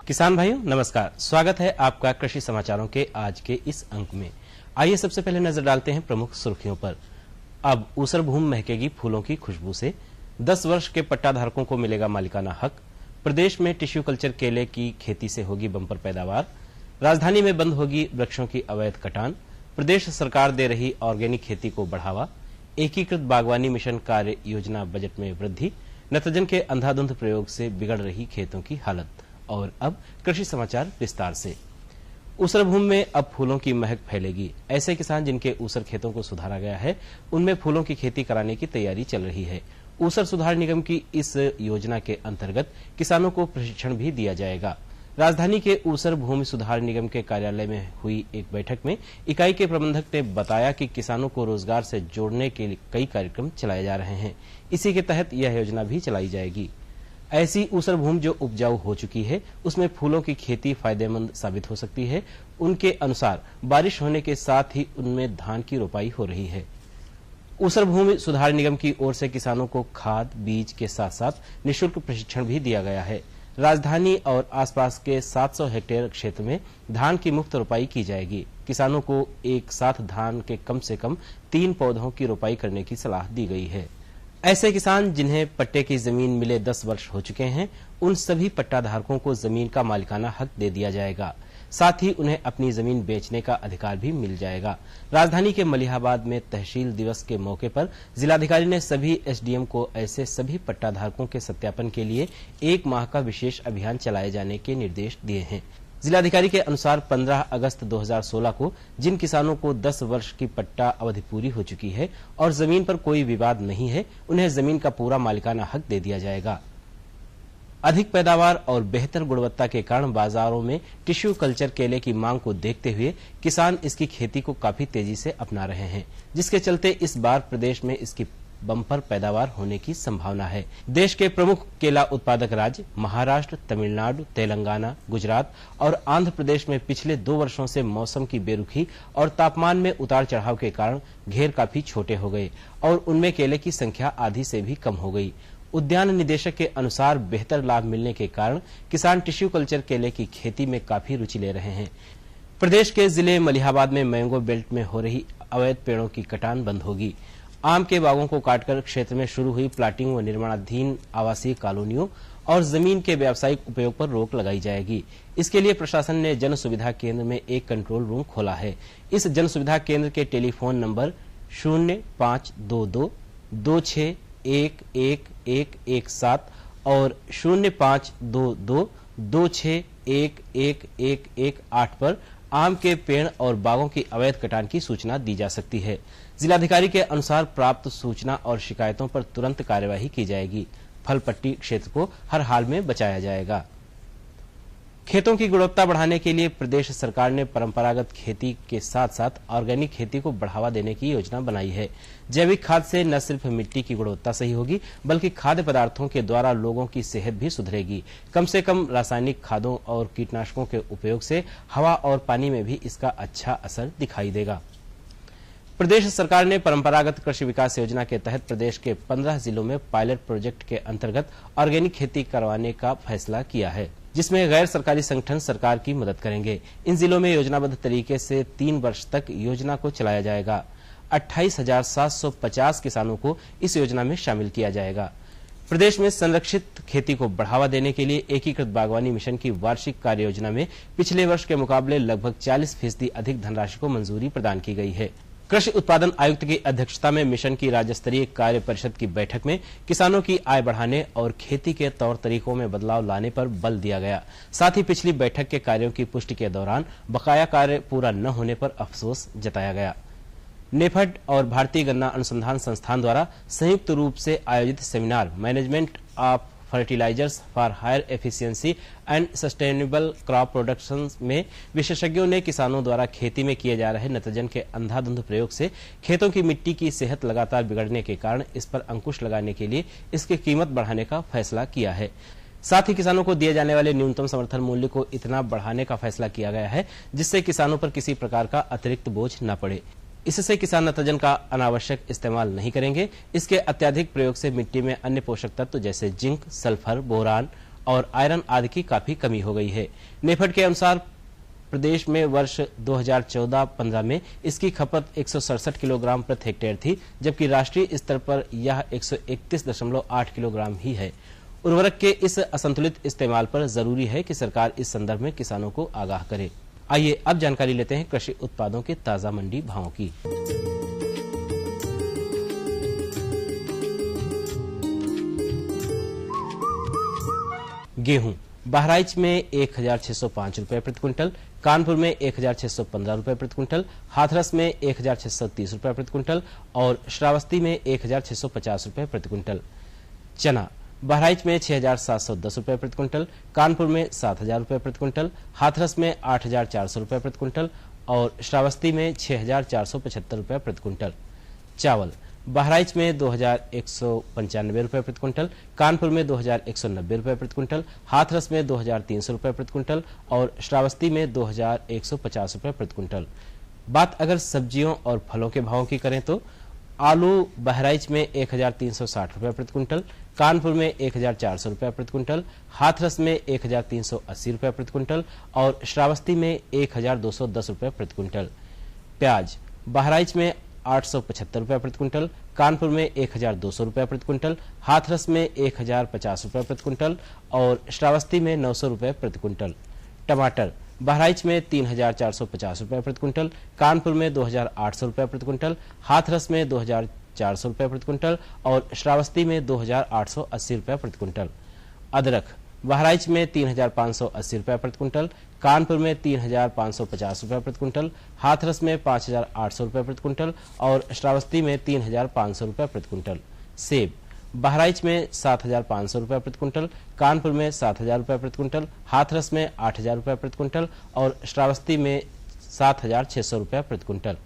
किसान भाइयों नमस्कार, स्वागत है आपका कृषि समाचारों के आज के इस अंक में। आइए सबसे पहले नजर डालते हैं प्रमुख सुर्खियों पर। अब ऊसर भूमि महकेगी फूलों की खुशबू से, 10 वर्ष के पट्टाधारकों को मिलेगा मालिकाना हक। प्रदेश में टिश्यू कल्चर केले की खेती से होगी बंपर पैदावार। राजधानी में बंद होगी वृक्षों की अवैध कटान। प्रदेश सरकार दे रही ऑर्गेनिक खेती को बढ़ावा। एकीकृत बागवानी मिशन कार्य योजना बजट में वृद्धि। नत्रजन के अंधाधुंध प्रयोग से बिगड़ रही खेतों की हालत। और अब कृषि समाचार विस्तार से। ऊसर भूमि में अब फूलों की महक फैलेगी। ऐसे किसान जिनके ऊसर खेतों को सुधारा गया है, उनमें फूलों की खेती कराने की तैयारी चल रही है। ऊसर सुधार निगम की इस योजना के अंतर्गत किसानों को प्रशिक्षण भी दिया जाएगा। राजधानी के ऊसर भूमि सुधार निगम के कार्यालय में हुई एक बैठक में इकाई के प्रबंधक ने बताया कि किसानों को रोजगार से जोड़ने के कई कार्यक्रम चलाए जा रहे हैं। इसी के तहत यह योजना भी चलाई जाएगी। ऐसी ऊसर भूमि जो उपजाऊ हो चुकी है, उसमें फूलों की खेती फायदेमंद साबित हो सकती है। उनके अनुसार बारिश होने के साथ ही उनमें धान की रोपाई हो रही है। ऊसर भूमि सुधार निगम की ओर से किसानों को खाद बीज के साथ साथ निःशुल्क प्रशिक्षण भी दिया गया है। राजधानी और आसपास के 700 हेक्टेयर क्षेत्र में धान की मुफ्त रोपाई की जाएगी। किसानों को एक साथ धान के कम से कम 3 पौधों की रोपाई करने की सलाह दी गई है। ऐसे किसान जिन्हें पट्टे की जमीन मिले 10 वर्ष हो चुके हैं, उन सभी पट्टाधारकों को जमीन का मालिकाना हक दे दिया जाएगा। साथ ही उन्हें अपनी जमीन बेचने का अधिकार भी मिल जाएगा। राजधानी के मलिहाबाद में तहसील दिवस के मौके पर जिलाधिकारी ने सभी एसडीएम को ऐसे सभी पट्टाधारकों के सत्यापन के लिए 1 माह का विशेष अभियान चलाए जाने के निर्देश दिए हैं। जिलाधिकारी के अनुसार 15 अगस्त 2016 को जिन किसानों को 10 वर्ष की पट्टा अवधि पूरी हो चुकी है और जमीन पर कोई विवाद नहीं है, उन्हें जमीन का पूरा मालिकाना हक दे दिया जाएगा। अधिक पैदावार और बेहतर गुणवत्ता के कारण बाजारों में टिश्यू कल्चर केले की मांग को देखते हुए किसान इसकी खेती को काफी तेजी से अपना रहे हैं, जिसके चलते इस बार प्रदेश में इसकी बम्पर पैदावार होने की संभावना है। देश के प्रमुख केला उत्पादक राज्य महाराष्ट्र, तमिलनाडु, तेलंगाना, गुजरात और आंध्र प्रदेश में पिछले 2 वर्षों से मौसम की बेरुखी और तापमान में उतार चढ़ाव के कारण घेर काफी छोटे हो गए और उनमें केले की संख्या आधी से भी कम हो गई। उद्यान निदेशक के अनुसार बेहतर लाभ मिलने के कारण किसान टिश्यू कल्चर केले की खेती में काफी रुचि ले रहे हैं। प्रदेश के जिले मलिहाबाद में मैंगो बेल्ट में हो रही अवैध पेड़ों की कटान बंद होगी। आम के बागों को काटकर क्षेत्र में शुरू हुई प्लाटिंग व निर्माणाधीन आवासीय कॉलोनियों और जमीन के व्यावसायिक उपयोग पर रोक लगाई जाएगी। इसके लिए प्रशासन ने जन सुविधा केंद्र में एक कंट्रोल रूम खोला है। इस जन सुविधा केंद्र के टेलीफोन नंबर 0522 261117 और 0522 261118 पर आम के पेड़ और बागों की अवैध कटान की सूचना दी जा सकती है। जिलाधिकारी के अनुसार प्राप्त सूचना और शिकायतों पर तुरंत कार्यवाही की जाएगी। फल पट्टी क्षेत्र को हर हाल में बचाया जाएगा। खेतों की गुणवत्ता बढ़ाने के लिए प्रदेश सरकार ने परंपरागत खेती के साथ साथ ऑर्गेनिक खेती को बढ़ावा देने की योजना बनाई है। जैविक खाद से न सिर्फ मिट्टी की गुणवत्ता सही होगी, बल्कि खाद्य पदार्थों के द्वारा लोगों की सेहत भी सुधरेगी। कम से कम रासायनिक खादों और कीटनाशकों के उपयोग से हवा और पानी में भी इसका अच्छा असर दिखाई देगा। प्रदेश सरकार ने परंपरागत कृषि विकास योजना के तहत प्रदेश के 15 जिलों में पायलट प्रोजेक्ट के अंतर्गत ऑर्गेनिक खेती करवाने का फैसला किया है, जिसमें गैर सरकारी संगठन सरकार की मदद करेंगे। इन जिलों में योजनाबद्ध तरीके से 3 वर्ष तक योजना को चलाया जाएगा। 28,750 किसानों को इस योजना में शामिल किया जाएगा। प्रदेश में संरक्षित खेती को बढ़ावा देने के लिए एकीकृत बागवानी मिशन की वार्षिक कार्य योजना में पिछले वर्ष के मुकाबले लगभग 40% अधिक धनराशि को मंजूरी प्रदान की गई है। कृषि उत्पादन आयुक्त की अध्यक्षता में मिशन की राज्य स्तरीय कार्य परिषद की बैठक में किसानों की आय बढ़ाने और खेती के तौर तरीकों में बदलाव लाने पर बल दिया गया। साथ ही पिछली बैठक के कार्यों की पुष्टि के दौरान बकाया कार्य पूरा न होने पर अफसोस जताया गया। नेफेड और भारतीय गन्ना अनुसंधान संस्थान द्वारा संयुक्त रूप से आयोजित seminar management of fertilizers for higher efficiency and sustainable crop production में विशेषज्ञों ने किसानों द्वारा खेती में किए जा रहे नत्रजन के अंधाधुंध प्रयोग से खेतों की मिट्टी की सेहत लगातार बिगड़ने के कारण इस पर अंकुश लगाने के लिए इसकी कीमत बढ़ाने का फैसला किया है। साथ ही किसानों को दिए जाने वाले न्यूनतम समर्थन मूल्य को इतना बढ़ाने का फैसला किया गया है जिससे किसानों पर किसी प्रकार का अतिरिक्त बोझ न पड़े। इससे किसान नत्रजन का अनावश्यक इस्तेमाल नहीं करेंगे। इसके अत्यधिक प्रयोग से मिट्टी में अन्य पोषक तत्व जैसे जिंक, सल्फर, बोरान और आयरन आदि की काफी कमी हो गई है। नेफेड के अनुसार प्रदेश में वर्ष 2014-15 में इसकी खपत 167 किलोग्राम प्रति हेक्टेयर थी, जबकि राष्ट्रीय स्तर पर यह 131.8 किलोग्राम ही है। उर्वरक के इस असंतुलित इस्तेमाल पर जरूरी है कि सरकार इस संदर्भ में किसानों को आगाह करे। आइए अब जानकारी लेते हैं कृषि उत्पादों के ताजा मंडी भावों की। गेहूं बहराइच में 1,605 रुपए प्रति क्विंटल, कानपुर में 1,615 रुपए प्रति क्विंटल, हाथरस में 1,630 रुपए प्रति क्विंटल और श्रावस्ती में 1,650 रुपए प्रति क्विंटल। चना बहराइच में 6,710 रुपए प्रति क्विंटल, कानपुर में 7,000 रुपए प्रति क्विंटल, हाथरस में 8,400 रुपए प्रति क्विंटल और श्रावस्ती में 6,475 रुपए प्रति क्विंटल। चावल बहराइच में 2,195 रुपए प्रति क्विंटल, कानपुर में 2,190 रुपए प्रति क्विंटल, हाथरस में 2,300 रुपए प्रति क्विंटल और श्रावस्ती में 2,150 रुपए प्रति क्विंटल। बात अगर सब्जियों और फलों के भावों की करें तो आलू बहराइच में 1,360 रुपए प्रति क्विंटल, कानपुर में 1,400 रुपए प्रति क्विंटल, हाथरस में 1,380 रुपए प्रति क्विंटल और श्रावस्ती में 1,210 रुपए प्रति क्विंटल। प्याज बहराइच में 875 रुपए प्रति क्विंटल, कानपुर में 1,200 रुपए प्रति क्विंटल, हाथरस में 1,050 रुपए प्रति क्विंटल और श्रावस्ती में 900 रुपए प्रति क्विंटल। टमाटर बहराइच में 3,450 रुपए प्रति क्विंटल, कानपुर में 2,800 रुपए प्रति क्विंटल, हाथरस में 2,400 रुपए प्रति क्विंटल और श्रावस्ती में 2,880 रुपए प्रति क्विंटल। अदरक बहराइच में 3,580 रुपए प्रति क्विंटल, कानपुर में 3,550 रुपए प्रति क्विंटल, हाथरस में 5,800 रुपए प्रति क्विंटल और श्रावस्ती में 3,500 रुपए प्रति क्विंटल। सेब बहराइच में 7,500 रुपए प्रति क्विंटल, कानपुर में 7,000 रुपए प्रति क्विंटल, हाथरस में 8,000 रुपए प्रति क्विंटल और श्रावस्ती में 7,600 रुपए प्रति क्विंटल।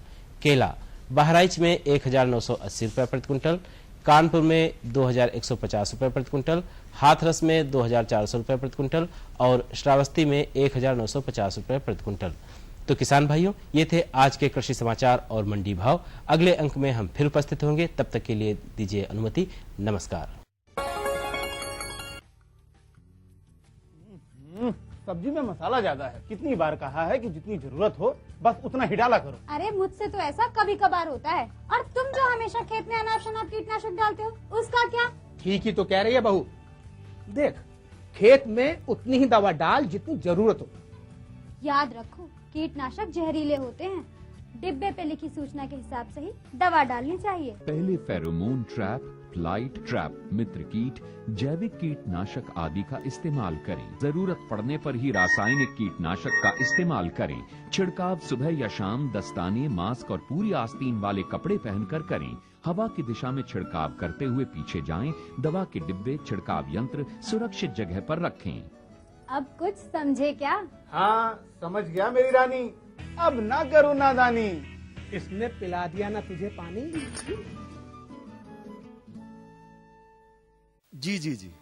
केला बहराइच में 1,980 रुपए प्रति क्विंटल, कानपुर में 2,150 रुपए प्रति क्विंटल, हाथरस में 2,400 रुपए प्रति क्विंटल और श्रावस्ती में 1,950 रुपए प्रति क्विंटल। तो किसान भाइयों, ये थे आज के कृषि समाचार और मंडी भाव। अगले अंक में हम फिर उपस्थित होंगे, तब तक के लिए दीजिए अनुमति। नमस्कार। सब्जी में मसाला ज्यादा है। कितनी बार कहा है कि जितनी जरूरत हो बस उतना ही डाला करो। अरे मुझसे तो ऐसा कभी कभार होता है। और तुम जो हमेशा खेत में अनाप शनाप कीटनाशक डालते हो, उसका क्या? ठीक ही तो कह रही है बहू। देख, खेत में उतनी ही दवा डाल जितनी जरूरत हो। याद रखो, कीटनाशक जहरीले होते हैं। डिब्बे पे लिखी सूचना के हिसाब से ही दवा डालनी चाहिए। पहले फेरोमोन ट्रैप, फ्लाइट ट्रैप, मित्र कीट, जैविक कीटनाशक आदि का इस्तेमाल करें। जरूरत पड़ने पर ही रासायनिक कीटनाशक का इस्तेमाल करें। छिड़काव सुबह या शाम दस्ताने, मास्क और पूरी आस्तीन वाले कपड़े पहनकर करें। हवा की दिशा में छिड़काव करते हुए पीछे जाएं। दवा के डिब्बे, छिड़काव यंत्र सुरक्षित जगह पर रखें। अब कुछ समझे क्या? हाँ, समझ गया मेरी रानी। अब ना करो नादानी। इसने पिला दिया ना तुझे पानी। जी जी जी।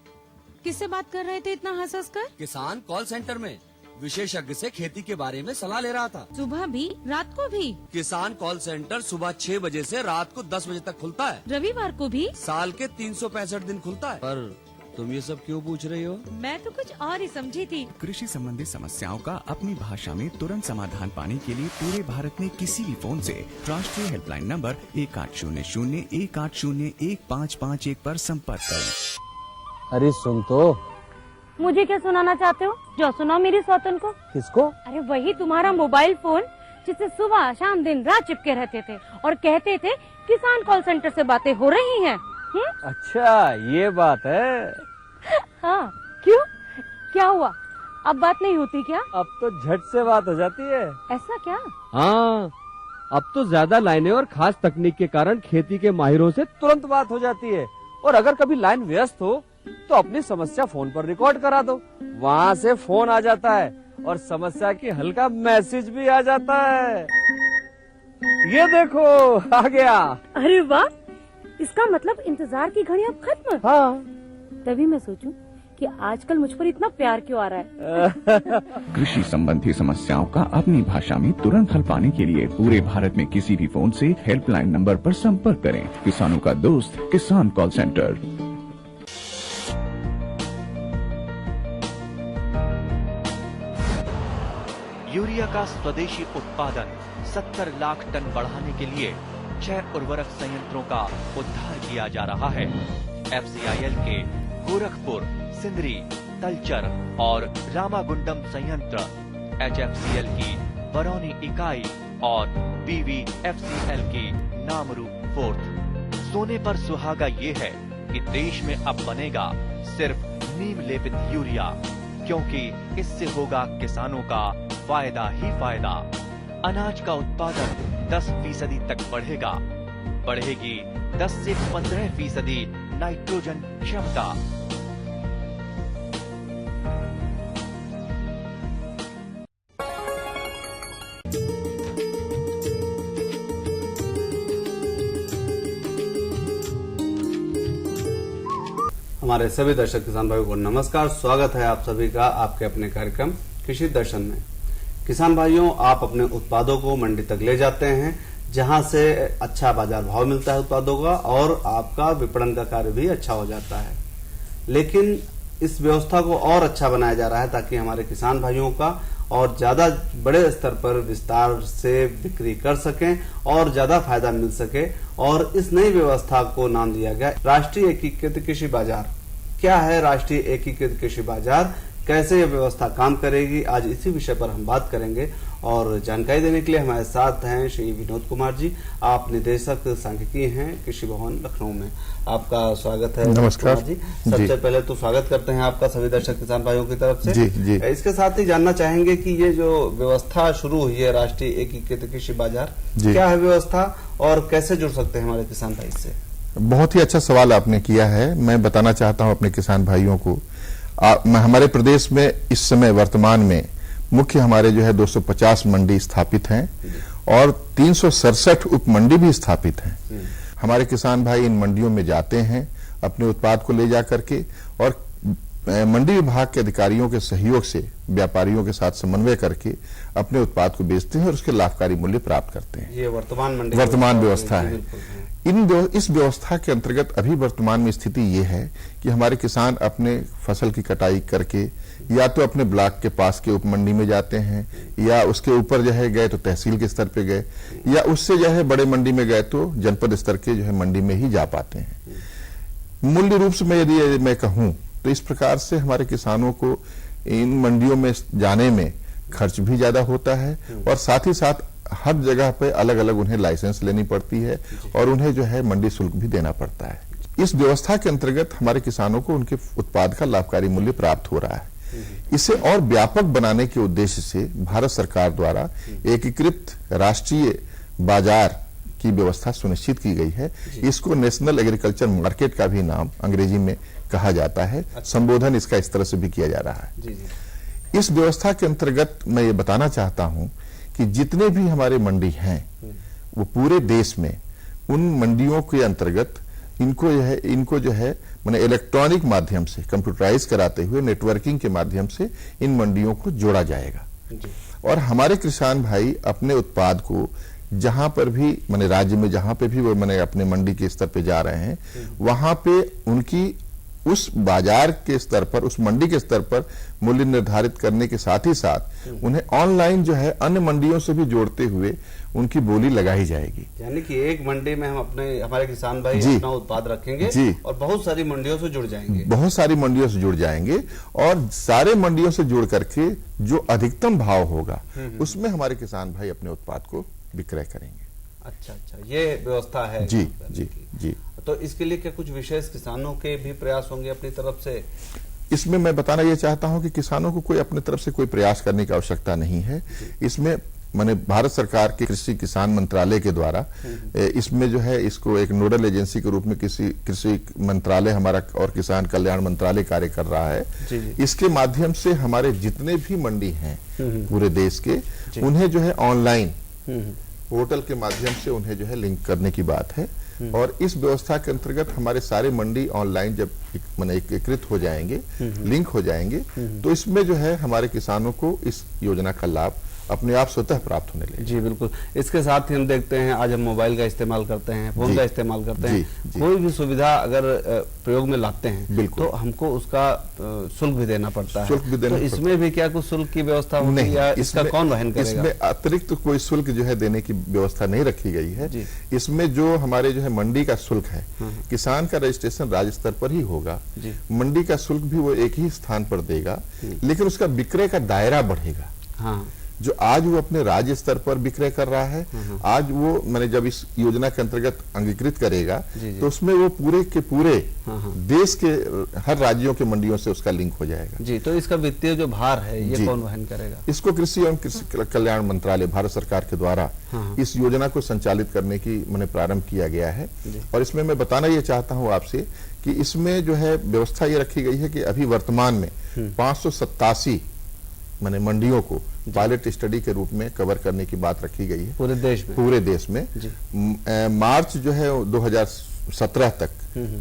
किससे बात कर रहे थे इतना हंस हंस कर? किसान कॉल सेंटर में विशेषज्ञ से खेती के बारे में सलाह ले रहा था। सुबह भी, रात को भी? किसान कॉल सेंटर सुबह 6 बजे से रात को 10 बजे तक खुलता है। रविवार को भी? साल के 365 दिन खुलता है। पर तुम ये सब क्यों पूछ रही हो? मैं तो कुछ और ही समझी थी। कृषि संबंधी समस्याओं का अपनी भाषा में तुरंत समाधान पाने के लिए पूरे भारत में किसी भी फोन से राष्ट्रीय हेल्पलाइन नंबर 1800-180-1551 पर संपर्क करें। अरे सुन तो। मुझे क्या सुनाना चाहते हो? जो सुनाओ मेरी सौतन को। किसको? अरे वही तुम्हारा मोबाइल फोन जिससे सुबह शाम दिन रात चिपके रहते थे और कहते थे किसान कॉल सेंटर से बातें हो रही हैं। अच्छा, ये बात है। हाँ, क्यों? क्या हुआ? अब बात नहीं होती क्या? अब तो झट से बात हो जाती है। ऐसा क्या? हाँ, अब तो ज्यादा लाइनें और खास तकनीक के कारण खेती के माहिरों से तुरंत बात हो जाती है। और अगर कभी लाइन व्यस्त हो तो अपनी समस्या फोन पर रिकॉर्ड करा दो, वहाँ से फोन आ जाता है और समस्या की हल का मैसेज भी आ जाता है। ये देखो, आ गया। अरे वाह, इसका मतलब इंतजार की घड़ी अब खत्म। हाँ, तभी मैं सोचूं कि आजकल मुझ पर इतना प्यार क्यों आ रहा है। कृषि संबंधी समस्याओं का अपनी भाषा में तुरंत हल पाने के लिए पूरे भारत में किसी भी फोन से हेल्पलाइन नंबर पर संपर्क करें। किसानों का दोस्त, किसान कॉल सेंटर। का स्वदेशी उत्पादन 70 लाख टन बढ़ाने के लिए 6 उर्वरक संयंत्रों का उद्धार किया जा रहा है। FCIL के गोरखपुर, सिंदरी, तलचर और रामागुंडम संयंत्र, HFCL की बरौनी इकाई और BVFCL की नामरू फोर्थ। सोने पर सुहागा ये है कि देश में अब बनेगा सिर्फ नीम लेपित यूरिया, क्योंकि इससे होगा किसानों का फायदा ही फायदा। अनाज का उत्पादन 10% तक बढ़ेगा। बढ़ेगी 10 से 15% नाइट्रोजन क्षमता। हमारे सभी दर्शक किसान भाइयों को नमस्कार। स्वागत है आप सभी का आपके अपने कार्यक्रम कृषि दर्शन में। किसान भाइयों, आप अपने उत्पादों को मंडी तक ले जाते हैं, जहां से अच्छा बाजार भाव मिलता है उत्पादों का और आपका विपणन का कार्य भी अच्छा हो जाता है। लेकिन इस व्यवस्था को और अच्छा बनाया जा रहा है ताकि हमारे किसान भाइयों का और ज्यादा बड़े स्तर पर विस्तार से बिक्री कर सकें और ज्यादा फायदा मिल सके। और इस नई व्यवस्था को नाम दिया गया राष्ट्रीय एकीकृत कृषि बाजार। क्या है राष्ट्रीय एकीकृत कृषि बाजार, कैसे यह व्यवस्था काम करेगी, आज इसी विषय पर हम बात करेंगे। और जानकारी देने के लिए हमारे साथ हैं श्री विनोद कुमार जी, आप निदेशक सांख्यिकी हैं कृषि भवन लखनऊ में। आपका स्वागत है। नमस्कार जी। सबसे पहले तो स्वागत करते हैं आपका सभी दर्शक किसान भाइयों की तरफ से। जी। इसके साथ ही जानना चाहेंगे कि ये जो व्यवस्था शुरू हुई है राष्ट्रीय एकीकृत कृषि बाजार, क्या है व्यवस्था और कैसे जुड़ सकते हैं हमारे किसान भाई इससे? बहुत ही अच्छा सवाल आपने किया है। मैं बताना चाहता हूं अपने किसान भाइयों को, हमारे प्रदेश में इस समय वर्तमान में मुख्य हमारे जो है 250 मंडी स्थापित हैं और 367 उप मंडी भी स्थापित हैं। हमारे किसान भाई इन मंडियों में जाते हैं, अपने उत्पाद को ले जा करके और मंडी विभाग के अधिकारियों के सहयोग से व्यापारियों के साथ समन्वय करके अपने उत्पाद को बेचते हैं और उसके लाभकारी मूल्य प्राप्त करते हैं। ये वर्तमान व्यवस्था है। इस व्यवस्था के अंतर्गत अभी वर्तमान में स्थिति ये है कि हमारे किसान अपने फसल की कटाई करके या तो अपने ब्लॉक के पास के उपमंडी में जाते हैं या उसके ऊपर जो है गए तो तहसील के स्तर पे गए या उससे जो है बड़े मंडी में गए तो जनपद स्तर के जो है मंडी में ही जा पाते हैं। मूल्य रूप से यदि मैं कहूं तो इस प्रकार से हमारे किसानों को इन मंडियों में जाने में खर्च भी ज्यादा होता है और साथ ही साथ हर जगह पे अलग अलग उन्हें लाइसेंस लेनी पड़ती है और उन्हें जो है मंडी शुल्क भी देना पड़ता है। इस व्यवस्था के अंतर्गत हमारे किसानों को उनके उत्पाद का लाभकारी मूल्य प्राप्त हो रहा है। इसे और व्यापक बनाने के उद्देश्य से भारत सरकार द्वारा एकीकृत राष्ट्रीय बाजार की व्यवस्था सुनिश्चित की गई है। इसको नेशनल एग्रीकल्चर मार्केट का भी नाम अंग्रेजी में कहा जाता है। संबोधन इसका इस तरह से भी किया जा रहा है। इस व्यवस्था के अंतर्गत मैं ये बताना चाहता हूं कि जितने भी हमारे मंडी हैं वो पूरे देश में उन मंडियों के अंतर्गत इनको जो है माने इलेक्ट्रॉनिक माध्यम से कंप्यूटराइज कराते हुए नेटवर्किंग के माध्यम से इन मंडियों को जोड़ा जाएगा और हमारे किसान भाई अपने उत्पाद को जहां पर भी माने राज्य में जहां पे भी वो माने अपने मंडी के स्तर पे जा रहे हैं वहां पे उनकी उस बाजार के स्तर पर उस मंडी के स्तर पर मूल्य निर्धारित करने के साथ ही साथ उन्हें ऑनलाइन जो है अन्य मंडियों से भी जोड़ते हुए उनकी बोली लगाई जाएगी। यानी कि एक मंडी में हम हमारे किसान भाई अपना उत्पाद रखेंगे और बहुत सारी मंडियों से जुड़ जाएंगे और सारे मंडियों से जुड़ करके जो अधिकतम भाव होगा उसमें हमारे किसान भाई अपने उत्पाद को विक्रय करेंगे। अच्छा, ये व्यवस्था है। जी। तो इसके लिए क्या कुछ विशेष किसानों के भी प्रयास होंगे अपनी तरफ से? इसमें मैं बताना ये चाहता हूं कि किसानों को कोई अपनी तरफ से कोई प्रयास करने की आवश्यकता नहीं है। इसमें माने भारत सरकार के कृषि किसान मंत्रालय के द्वारा इसमें जो है इसको एक नोडल एजेंसी के रूप में कृषि मंत्रालय हमारा और किसान कल्याण मंत्रालय कार्य कर रहा है। इसके माध्यम से हमारे जितने भी मंडी हैं पूरे देश के उन्हें जो है ऑनलाइन पोर्टल के माध्यम से उन्हें जो है लिंक करने की बात है और इस व्यवस्था के अंतर्गत हमारे सारे मंडी ऑनलाइन जब एकीकृत हो जाएंगे लिंक हो जाएंगे तो इसमें जो है हमारे किसानों को इस योजना का लाभ अपने आप स्वतः प्राप्त होने लगे। जी बिल्कुल। इसके साथ ही हम देखते हैं आज हम मोबाइल का इस्तेमाल करते हैं, फोन का इस्तेमाल करते हैं, कोई भी सुविधा अगर प्रयोग में लाते हैं तो हमको उसका शुल्क भी देना पड़ता है। तो इसमें भी क्या कुछ शुल्क की व्यवस्था होगी या इसका कौन वहन करेगा? इसमें अतिरिक्त कोई शुल्क जो है देने की व्यवस्था नहीं रखी गई है। इसमें जो हमारे जो है मंडी का शुल्क है, किसान का रजिस्ट्रेशन राज्य स्तर पर ही होगा, मंडी का शुल्क भी वो एक ही स्थान पर देगा, लेकिन उसका विक्रय का दायरा बढ़ेगा। हाँ। जो आज वो अपने राज्य स्तर पर विक्रय कर रहा है, आज वो मैंने जब इस योजना के अंतर्गत अंगीकृत करेगा तो उसमें वो पूरे के पूरे देश के हर राज्यों के मंडियों से उसका लिंक हो जाएगा। जी, तो इसका वित्तीय जो भार है ये कौन वहन करेगा? इसको कृषि एवं कृषि कल्याण मंत्रालय भारत सरकार के द्वारा इस योजना को संचालित करने की मैंने प्रारंभ किया गया है। और इसमें मैं बताना ये चाहता हूँ आपसे कि इसमें जो है व्यवस्था ये रखी गई है कि अभी वर्तमान में 587 मैंने मंडियों को पायलट स्टडी के रूप में कवर करने की बात रखी गई है पूरे देश में। मार्च जो है 2017 तक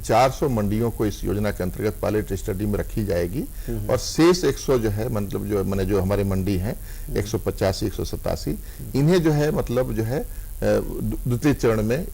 400 मंडियों को इस योजना के अंतर्गत पायलट स्टडी में रखी जाएगी और शेष 100 जो है मतलब जो हमारे मंडी हैं 185 187 इन्हें जो है मतलब जो है द्वितीय चरण में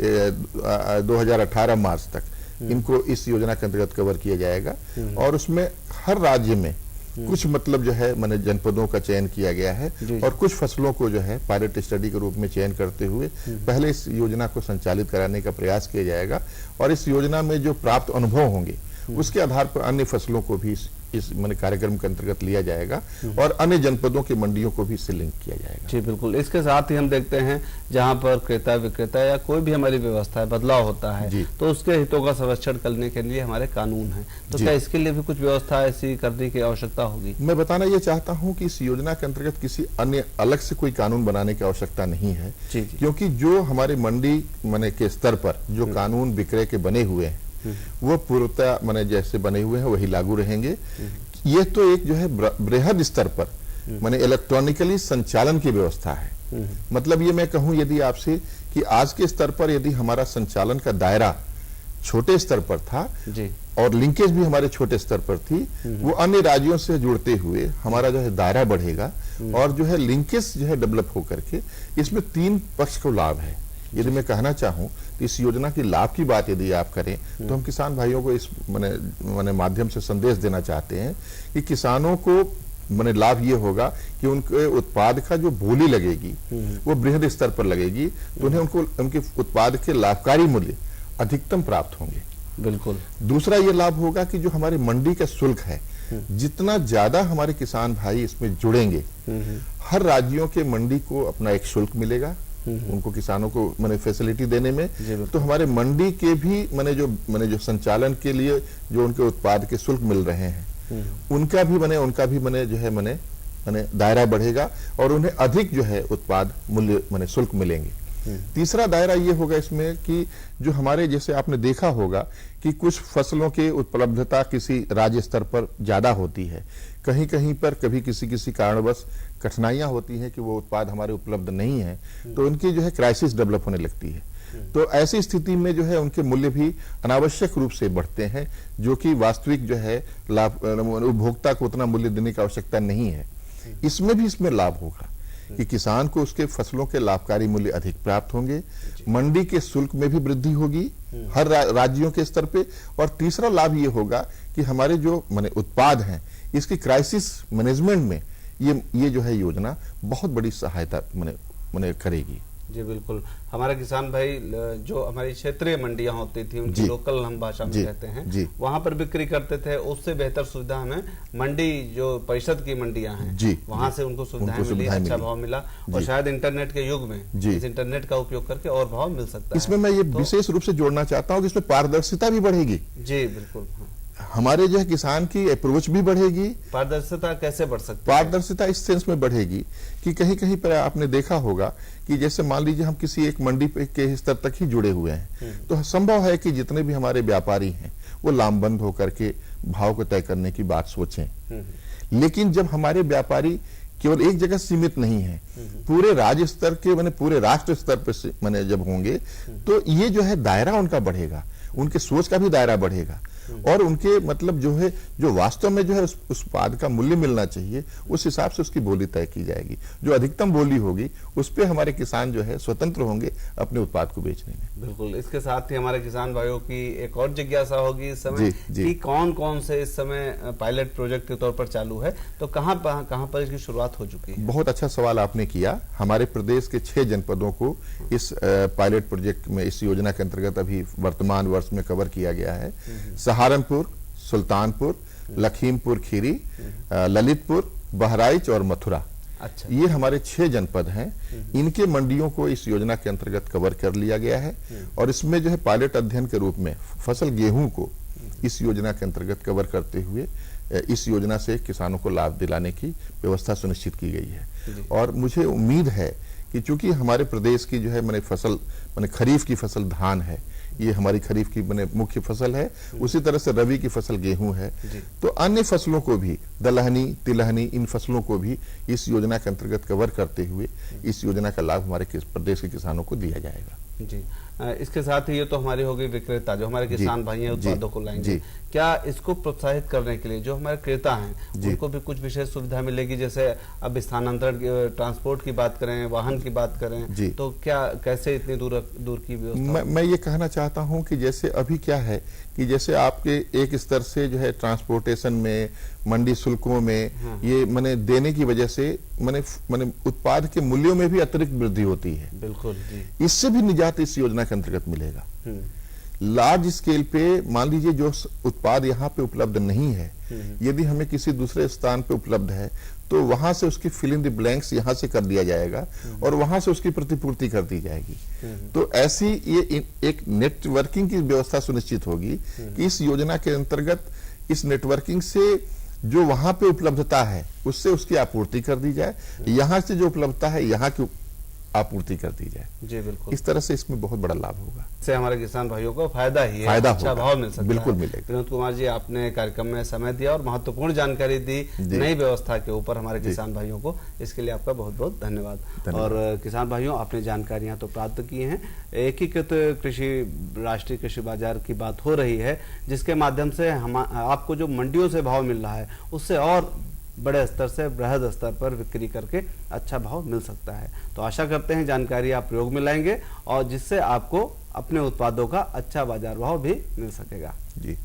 2018 मार्च तक इनको इस योजना के अंतर्गत कवर किया जाएगा। और उसमें हर राज्य में कुछ मतलब जो है मैंने जनपदों का चयन किया गया है और कुछ फसलों को जो है पायलट स्टडी के रूप में चयन करते हुए पहले इस योजना को संचालित कराने का प्रयास किया जाएगा और इस योजना में जो प्राप्त अनुभव होंगे उसके आधार पर अन्य फसलों को भी इस मैंने कार्यक्रम के अंतर्गत लिया जाएगा और अन्य जनपदों की मंडियों को भी इससे लिंक किया जाएगा। जी बिल्कुल। इसके साथ ही हम देखते हैं जहां पर क्रेता विक्रेता या कोई भी हमारी व्यवस्था है बदलाव होता है तो उसके हितों का संरक्षण करने के लिए हमारे कानून है, तो क्या इसके लिए भी कुछ व्यवस्था ऐसी करने की आवश्यकता होगी? मैं बताना ये चाहता हूँ कि इस योजना के अंतर्गत किसी अन्य अलग से कोई कानून बनाने की आवश्यकता नहीं है, क्योंकि जो हमारे मंडी मैंने के स्तर पर जो कानून विक्रय के बने हुए हैं वो पूर्णतः मैंने जैसे बने हुए हैं वही लागू रहेंगे। ये तो एक जो है बृहद स्तर पर मैंने इलेक्ट्रॉनिकली संचालन की व्यवस्था है। मतलब ये मैं कहूं यदि आपसे कि आज के स्तर पर यदि हमारा संचालन का दायरा छोटे स्तर पर था और लिंकेज भी हमारे छोटे स्तर पर थी, वो अन्य राज्यों से जुड़ते हुए हमारा जो है दायरा बढ़ेगा और जो है लिंकेज जो है डेवलप होकर के इसमें 3 पक्ष को लाभ है। यदि मैं कहना चाहूं तो इस योजना की लाभ की बात यदि आप करें तो हम किसान भाइयों को इस मैंने माध्यम से संदेश देना चाहते हैं कि किसानों को मैंने लाभ ये होगा कि उनके उत्पाद का जो बोली लगेगी वो बृहद स्तर पर लगेगी, तो उन्हें उनके उत्पाद के लाभकारी मूल्य अधिकतम प्राप्त होंगे। बिल्कुल। दूसरा ये लाभ होगा कि जो हमारी मंडी का शुल्क है, जितना ज्यादा हमारे किसान भाई इसमें जुड़ेंगे, हर राज्यों के मंडी को अपना एक शुल्क मिलेगा उनको किसानों को मैंने फैसिलिटी देने में, तो हमारे मंडी के भी मैंने जो संचालन के लिए जो उनके उत्पाद के शुल्क मिल रहे हैं उनका भी जो है मैंने दायरा बढ़ेगा और उन्हें अधिक जो है उत्पाद मूल्य मैंने शुल्क मिलेंगे। तीसरा दायरा ये होगा इसमें कि जो हमारे जैसे आपने देखा होगा कि कुछ फसलों की उपलब्धता किसी राज्य स्तर पर ज्यादा होती है, कहीं कहीं पर कभी किसी कारणवश कठिनाइयां होती हैं कि वो उत्पाद हमारे उपलब्ध नहीं है, तो उनकी जो है क्राइसिस डेवलप होने लगती है। तो ऐसी स्थिति में जो है उनके मूल्य भी अनावश्यक रूप से बढ़ते हैं, जो कि वास्तविक जो है लाभ उपभोक्ता को उतना मूल्य देने की आवश्यकता नहीं है। इसमें लाभ होगा कि किसान को उसके फसलों के लाभकारी मूल्य अधिक प्राप्त होंगे, मंडी के शुल्क में भी वृद्धि होगी हर राज्यों के स्तर पे, और तीसरा लाभ ये होगा कि हमारे जो माने उत्पाद हैं इसकी क्राइसिस मैनेजमेंट में ये जो है योजना बहुत बड़ी सहायता माने करेगी। जी बिल्कुल। हमारे किसान भाई जो हमारी क्षेत्रीय मंडियां होती थी उनकी लोकल हम भाषा में कहते हैं, वहां पर बिक्री करते थे, उससे बेहतर सुविधा हमें मंडी जो परिषद की मंडियां हैं वहां से उनको सुविधाएं मिली, अच्छा भाव मिला और शायद इंटरनेट के युग में इस इंटरनेट का उपयोग करके और भाव मिल सकता है। इसमें मैं ये विशेष रूप से जोड़ना चाहता हूँ कि इसमें पारदर्शिता भी बढ़ेगी। जी बिल्कुल। हमारे जो है किसान की अप्रोच भी बढ़ेगी। पारदर्शिता कैसे बढ़ सकती है? पारदर्शिता इस सेंस में बढ़ेगी कि कहीं कहीं पर आपने देखा होगा कि जैसे मान लीजिए हम किसी एक मंडी के स्तर तक ही जुड़े हुए हैं, तो संभव है कि जितने भी हमारे व्यापारी हैं वो लामबंद होकर के भाव को तय करने की बात सोचें। लेकिन जब हमारे व्यापारी केवल एक जगह सीमित नहीं है, पूरे राज्य स्तर के पूरे राष्ट्र स्तर पर जब होंगे तो ये जो है दायरा उनका बढ़ेगा, उनके सोच का भी दायरा बढ़ेगा। और उनके मतलब जो है, जो वास्तव में जो है उस उत्पाद का मूल्य मिलना चाहिए, उस हिसाब से उसकी बोली तय की जाएगी। जो अधिकतम बोली होगी उस पे हमारे किसान जो है स्वतंत्र होंगे अपने उत्पाद को बेचने में। बिल्कुल। इसके साथ ही हमारे किसान भाइयों की एक और जिज्ञासा होगी इस समय कि कौन कौन से इस समय पायलट प्रोजेक्ट के तौर पर चालू है, तो कहां पर इसकी शुरुआत हो चुकी है? बहुत अच्छा सवाल आपने किया। हमारे प्रदेश के 6 जनपदों को इस पायलट प्रोजेक्ट में, इस योजना के अंतर्गत अभी वर्तमान वर्ष में कवर किया गया है। सहारनपुर, सुल्तानपुर, लखीमपुर खीरी, ललितपुर, बहराइच और मथुरा। अच्छा। ये हमारे 6 जनपद हैं। इनके मंडियों को इस योजना के अंतर्गत कवर कर लिया गया है और इसमें जो है पायलट अध्ययन के रूप में फसल गेहूं को इस योजना के अंतर्गत कवर करते हुए इस योजना से किसानों को लाभ दिलाने की व्यवस्था सुनिश्चित की गई है। और मुझे उम्मीद है कि चूंकि हमारे प्रदेश की जो है माने खरीफ की फसल धान है, ये हमारी खरीफ की मुख्य फसल है, उसी तरह से रबी की फसल गेहूं है, तो अन्य फसलों को भी, दलहनी, तिलहनी, इन फसलों को भी इस योजना के अंतर्गत कवर करते हुए इस योजना का लाभ हमारे प्रदेश के किसानों को दिया जाएगा। जी। इसके साथ ही ये तो हमारी हो गई विक्रेता, जो हमारे किसान भाई हैं उत्पादों को लाएंगे। क्या इसको प्रोत्साहित करने के लिए जो हमारे क्रेता हैं उनको भी कुछ विशेष सुविधा मिलेगी? जैसे अब स्थानांतरण ट्रांसपोर्ट की बात करें, वाहन की बात करें, तो क्या कैसे इतनी दूर की व्यवस्था? मैं ये कहना चाहता हूं कि जैसे अभी क्या है कि जैसे आपके एक स्तर से जो है ट्रांसपोर्टेशन में, मंडी शुल्कों में ये माने देने की वजह से माने उत्पाद के मूल्यों में भी अतिरिक्त वृद्धि होती है। बिल्कुल जी। इससे भी निजात इस योजना के अंतर्गत मिलेगा। लार्ज स्केल पे मान लीजिए जो उत्पाद यहाँ पे उपलब्ध नहीं है, यदि हमें किसी दूसरे स्थान पे उपलब्ध है तो वहां से उसकी फिल इन द ब्लैंक्स यहाँ से कर दिया जाएगा और वहां से उसकी प्रतिपूर्ति कर दी जाएगी। तो ऐसी ये एक नेटवर्किंग की व्यवस्था सुनिश्चित होगी कि इस योजना के अंतर्गत इस नेटवर्किंग से जो वहां पे उपलब्धता है उससे उसकी आपूर्ति कर दी जाए, यहाँ से जो उपलब्धता है यहाँ की आपूर्ति कर दी जाए। जी बिल्कुल। इस तरह से इसमें बहुत बड़ा लाभ होगा। इससे हमारे किसान भाइयों को फायदा ही है, अच्छा भाव मिल सकता है। बिल्कुल मिलेगा। विनोद कुमार जी, आपने कार्यक्रम में समय दिया और महत्वपूर्ण जानकारी दी नई व्यवस्था के ऊपर हमारे किसान भाइयों को, इसके लिए आपका बहुत बहुत धन्यवाद। और किसान भाइयों, आपने जानकारियां तो प्राप्त की हैं। एकीकृत कृषि राष्ट्रीय कृषि बाजार की बात हो रही है, जिसके माध्यम से हम आपको जो मंडियों से भाव मिल रहा है उससे और बड़े स्तर से बृहद स्तर पर बिक्री करके अच्छा भाव मिल सकता है। तो आशा करते हैं जानकारी आप प्रयोग में लाएंगे और जिससे आपको अपने उत्पादों का अच्छा बाजार भाव भी मिल सकेगा। जी।